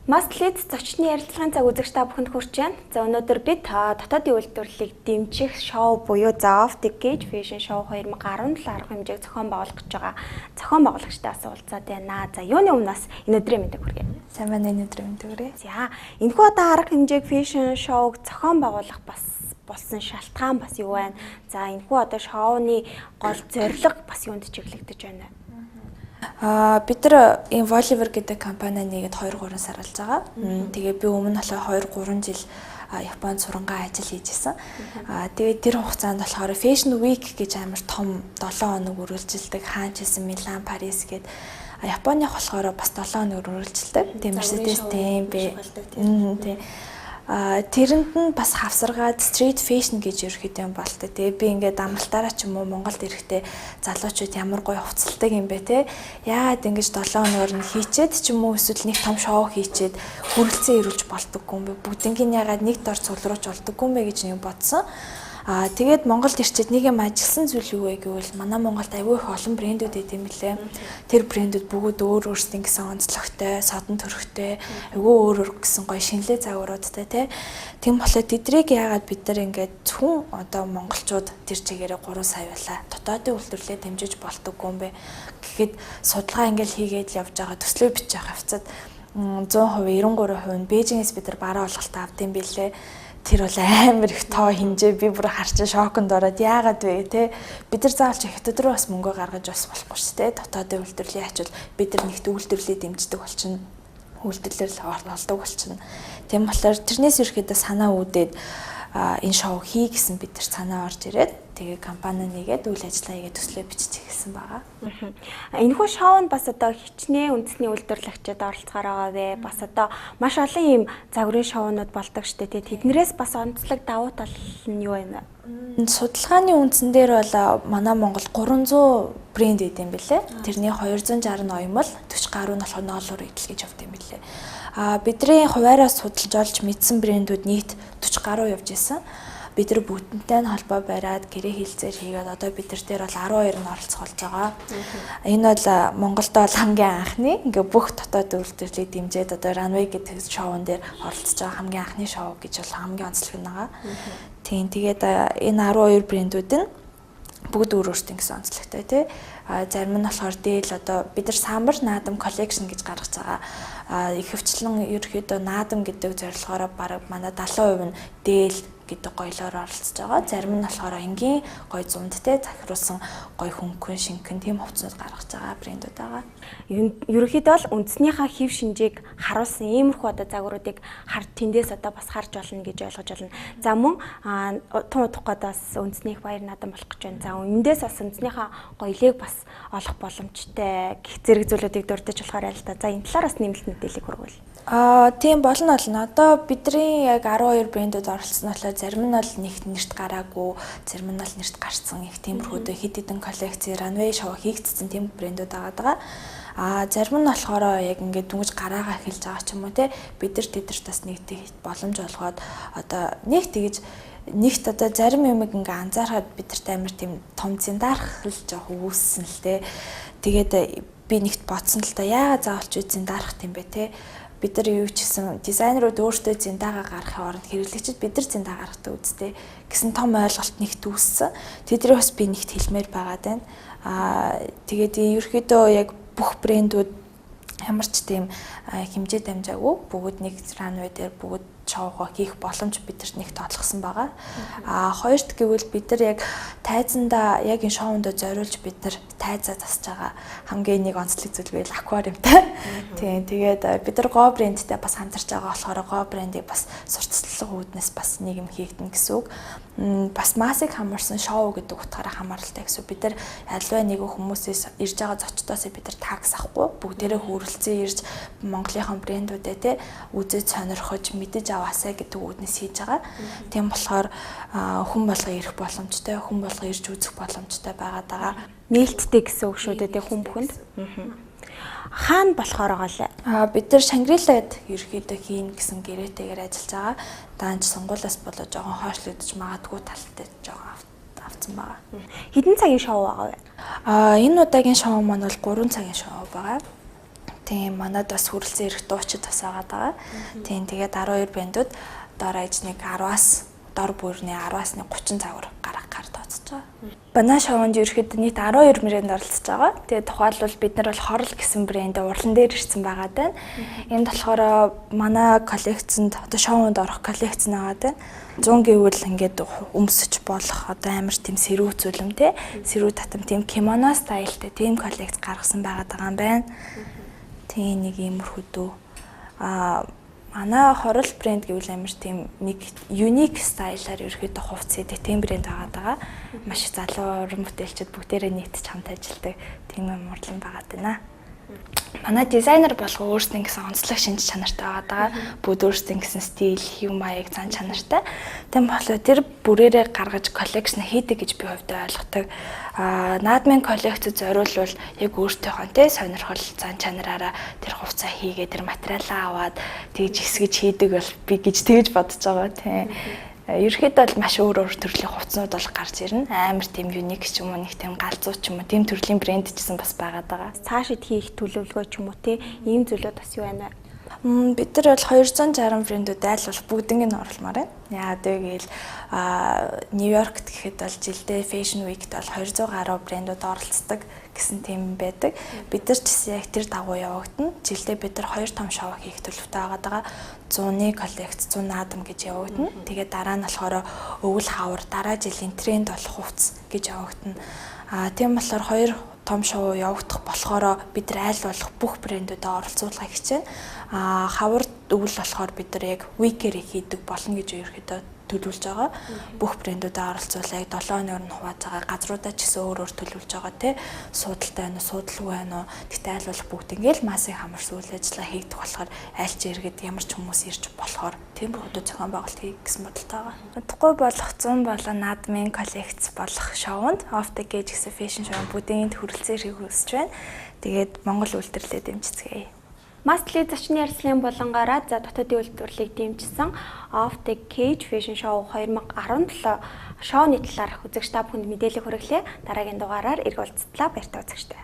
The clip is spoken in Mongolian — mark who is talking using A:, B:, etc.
A: Маслид зочны ярилцлагын цаг үзэгч та бүхэнд хүрч байна. За өнөөдөр бид дотоодын үйлдвэрлэлийг дэмжих шоу буюу Off the Cage Fashion Show 2017 арга хэмжээг зохион байгуулах гэж байгаа зохион байгуулагчдаас уулзаад байна. За юуны өмнөөс энэ өдрийн мэндийг хүргэе.
B: Сайн байна, энэ өдрийн мэндийг хүргэе.
A: За энэхүү одоо арга хэмжээг Fashion Show-г зохион байгуулах болсон шалтгаан бас юу байна? За энэхүү одоо шоуны гол зорилго бас юунд чиглэгдэж байна?
B: Бид нар Volleyball гэдэг компани нэгэд 2-3 сар болж байгаа. Тэгээ би өмнө болохоор 2-3 жил Японд сурангаа ажил хийж исэн. Тэгээд тэр хугацаанд болохоор Fashion Week гэж амар том 7 хоног үргэлжилдэг. Хаанч исэн Милан, Парис гээд Японых болохоор бас 7 хоног үргэлжилдэг. Тэгээ Mercedes-Benz тийм. Тэрэнд нь бас хавсаргаад street fashion гэж ерөөхдөө юм болтой. Тэгээ би ингээд амралтаараа ч юм уу Монголд ирэхдээ залуучууд ямар гоё хувцалдаг юм бэ те. Яагаад ингэж 7 хоногор нь хийчээд ч юм уу эсвэл нэг том шоу хийчээд хүрэлцэн ирүүлж болдоггүй юм бэ. Бүгднийг яагаад нэг дор цуглуулж болдоггүй юм бэ гэж нэг бодсон. Тэгээд Монголд ирчээд нэг юм ажилласан зүйл юу вэ гэвэл манай Монголд аягүй их олон брэндүүд идэм билээ. Тэр брэндүүд бүгд өөр өөрсдийн гэсэн онцлогтой, содон төрхтэй, аягүй өөр гэсэн гоё шинэлээ загваруудтай тий. Тийм болохоор тэдрийг яагаад бид нар ингээд зөвхөн одоо монголчууд тэр чигээрээ 3 сая байлаа. Дотоодын үйлдвэрлэлээ дэмжиж болдоггүй юм бэ. Гэхэд судалгаа ингээд хийгээд явж байгаа төслөө бичих хавцад 100%, 93% нь Бээжингээс бид нар бараа олголт авдсан билээ. Тэр бол амар их тоо хэмжээ би бүр харч шоконд ороод яагаад вэ те бид нар заавал ч их өдрөө бас мөнгө гаргаж бас болохгүй шүү дээ дотоодын үйлдвэрлэлийн ачаал бид нар нэгт үйлдвэрлэлийг дэмждэг болчихно үйлдвэрлэл олдог болчихно тийм болохоор тэрнээс ерөөхдөө санаа үүдээд энэ шоу хий гэсэн бид нар санаа орж ирээд тэгээ компани нэгээд үйл ажиллагаа хийгээд төслөө бичиж эхэлсэн байгаа.
A: Энэхүү шоунд бас одоо хичнээн үндэсний үйлдвэрлэгчид оролцохоор байгаа вэ? Бас одоо маш олон ийм загварын шоунууд болдог штэ тий. Тэднэрээс бас онцлог давуу тал нь юу вэ?
B: Судалгааны үндсэн дээр бол манай Монгол 300 брэнд идэм билээ. Тэрний 260 ноёмол 40 гаруй нь болохоор ноолоор идэл гэж явд юм билээ. Бидний хуваараа судалж олж мэдсэн брэндүүд нийт 40 гаруй явж исэн. Бид нар бүгднтэй нь холбоо бариад гэрээ хилцээр хийгээд одоо бид нар дээр бол 12 нь оролцох болж байгаа. Энэ бол Монголд бол хамгийн анхны ингээ бүх дотоод үйлдвэрлэлийг дэмжиж одоо Runway гэдэг шоун дээр оролцож байгаа хамгийн анхны шоу гэж бол хамгийн онцлог нь байгаа. Тийм тэгээд энэ 12 брэндүүд нь бүгд өөр өөртөө гэсэн онцлогтой тий. Зарим нь болохоор дээл одоо бид нар самбар наадам коллекшн гэж гаргаж байгаа. Ихэвчлэн ерөөхдөө наадам гэдэг зорилгоороо бараг манай 70% нь дээл гэдэг гоёлоор оролцож байгаа. Зарим нь болохоор энгийн гоё зундтэй захируулсан гоё хөнгөн шинхэн тийм хувцсууд гаргаж байгаа брэндүүд байгаа.
A: Ерөнхийдөө бол үндснийхээ хэв шинжийг харуулсан иймэрхүү одоо загваруудыг тэндээс одоо бас харж болно гэж ойлгож байна. За мөн тун удахгүй бас үндснийх баяр наадам болох гэж байна. За эндээс бас үндснийхээ гоёлыг бас олох боломжтой гэх зэрэг зүйлүүдийг дурдж болохоор л да. За энэ талаар бас нэмэлт мэдээлэл хүргвэл.
B: Тийм болно. Одоо бидний яг 12 брэндүүд оролцсон болохоор зарим нь бол нэгт нэрт гараагүй, зарим нь бол нэрт гарцсан их тиймэрхүү хэд хэдэн коллекц Runway шоу хийгдсэн тийм брэндүүд байгаа. Зарим нь болохоор яг ингээд дүнж гараагаа эхэлж байгаа ч юм уу те бид нар тэдэрт бас нэг боломж олгоод одоо нэгт одоо зарим юмыг ингээ анзаархад бидэрт амар тийм том зиндарах л жоох үүссэн л те тэгээд би нэгт бодсон л да яагаад заавалч зиндарах юм бэ те бид нар юу ч гэсэн дизайнерууд өөрсдөө зиндаага гаргахын оронд хэрэглэгчид бид нар зиндаа гаргадаг үстэй гэсэн том ойлголт нэгт үүссэн. Тэдрээ бас би нэгт хэлмээр байгаад байна. Тэгээд ерөөхдөө яг бүх брэндүүд ямар ч тийм хэмжээ дамжаагүй бүгд нэг Runway дээр бүгд шоугаа хийх боломж бидэрт нэг тоолгосон байгаа. Хоёрт гэвэл бид нар яг тайзандаа яг энэ шоунд зориулж бид нар тайзаа засаж байгаа хамгийн нэг онцлог зүйл байл аквариумтай. Тийм тэгээд бид нар Go брэндтэй бас хамтарч байгаа болохоор Go брэндийг бас сурталчлага үүднээс бас нэг юм хийгдэн гэсэн үг. Бас массыг хамарсан шоу гэдэг утгаараа хамааралтай гэсэн. Бид нар альва нэг хүмүүсээс ирж байгаа зочдоос бид нар такс авахгүй бүгдээрээ хөрөлцөн ирж Монголынхон брэндүүдэд те үзэж сонирхож мэдэж аваасаа гэдэг үүднээс хийж байгаа. Тийм болохоор хүн болго ирэх боломжтой, хүн болго ирж үзэх боломжтой байгаад байгаа.
A: Нээлттэй гэсэн үг шүү дээ хүн бүхэнд. Хаана болохоор байгаа лээ?
B: Бид нар Шангрилад ерөөхдөө хийн гэсэн гэрээтэйгээр ажиллаж байгаа. Даанч сонгуулиас болоо жоохон хойшлогдож магадгүй талтай жоохон авсан байгаа.
A: Хэдэн цагийн шоу байгаа вэ?
B: Энэ удаагийн шоу маань бол 3 цагийн шоу байгаа. Тийм манад бас хүрэлцэн ирэх дуучид бас байгаа. Тийм тэгээд 12 брэндүүд дор аж нэг 10-аас дор бүрний 10-аас нэг 30 загвар гаргахаар тооцож байгаа. Банана шоунд ерөөхдөө нийт 12 брэнд оролцож байгаа. Тэгээд тухайлбал бид нар бол хорл гэсэн брэнд урлан дээр ирсэн байгаа даа. Энд болохоор манай коллекцэнд одоо шоунд орох коллекц байгаа даа. 100 гэвэл ингээд өмсөж болох одоо амар тийм сэрүү зүйлэм те. Сэрүү татам тийм кимоно стайлтай тийм коллекц гаргасан байгаа юм байна. Тийм нэг иймэрхүү дүү. Манай хорл брэнд гэвэл амар тийм нэг юник стайлаар ерөөхдөө хувцс идэх тийм брэнд байгаа. Маш залуу уран бүтээлчид бүгдээрээ нийтж хамт ажилладаг тийм юм урлан байгаа даа. Манай дизайнер болго өөрсдөө гэсэн онцлог шинж чанартай байгаа. Бүгд өөрсдөө гэсэн стил, хэв маяг, зан чанартай. Тэм болохоор тэр бүрээрээ гаргаж коллекшн хийдэг гэж би хувьдаа ойлгодог. Наадмын коллекцид зориулвал яг өөртөөхөө те сонирхол зан чанараараа тэр хувцас хийгээ тэр материалаа аваад тэгж хэсгэж хийдэг бол би гэж тэгж бодож байгаа тийм. Ерөнхийдөө бол маш өөр төрлийн хувцснууд бол гарч ирнэ. Амар тийм юник ч юм уу нэг тийм галзуу ч юм уу тийм төрлийн брэнд гэсэн бас байгаад байгаа.
A: Цаашид хийх төлөвлөгөө ч юм уу те ийм зүйлүүд бас юу байна вэ?
B: Бид нар бол 260 брэндүүд айл бол бүгднийг нь оруулмаар байна. Яагаад гэвэл Нью-Йоркт гэхэд бол жилдээ Fashion Week-т бол 200 гаруй брэндүүд оролцдог гэсэн тийм байдаг. Бид нар ч гэсэн яг тэр дагуу явагдана. Жилдээ бид нар 2 том шоу хийх төлөвтэй байгаа. 100-ны коллекц, 100 наадам гэж явагдана. Тэгээд дараа нь болохоор өвөл хавар, дараа жилийн тренд болох хувцс гэж явагдана. Тийм болохоор 2 том шоу явагдах болохоор бид нар айл болох бүх брэндүүдэд оролцуулах гэж байна. Хавар өвөл болохоор бид нар яг week-ээр хийдэг болно гэж ерөөхдөө төлөвлөж байгаа. Бүх брэндүүдэд оролцуулаа. 7 хоногор нь хувааж байгаа. Газруудаа ч гэсэн өөр төлөвлөж байгаа тий. Суудалтай байна уу, суудалгүй байна уу? Тэгтээ айл болох бүгд ингээл масын хамарс үйл ажиллагаа хийгдэх болохоор айлч иргэд ямар ч хүмүүс ирж болохоор тийм бүхүүд зохион байгуулалт хийх гэсэн бодолтой байгаа. Удахгүй болох 100 болон наадмын коллекц болох шоунд Off the Cage гэсэн fashion show бүгдийн хүрэлцээр хийх хүсэж байна. Тэгээд Монгол үйлдвэрлэлээ дэмжицгээе.
A: Mastly зочны ярилцлагын болонгаараа за дотоодын үйлдвэрлэлийг дэмжсэн Off the Cage Fashion Show 2017 шоуны талаарх үзэгч та бүхэнд мэдээлэл хүргэлээ. Дараагийн дугаараар эрг уулзтлаа баяртай үзэгчтэй.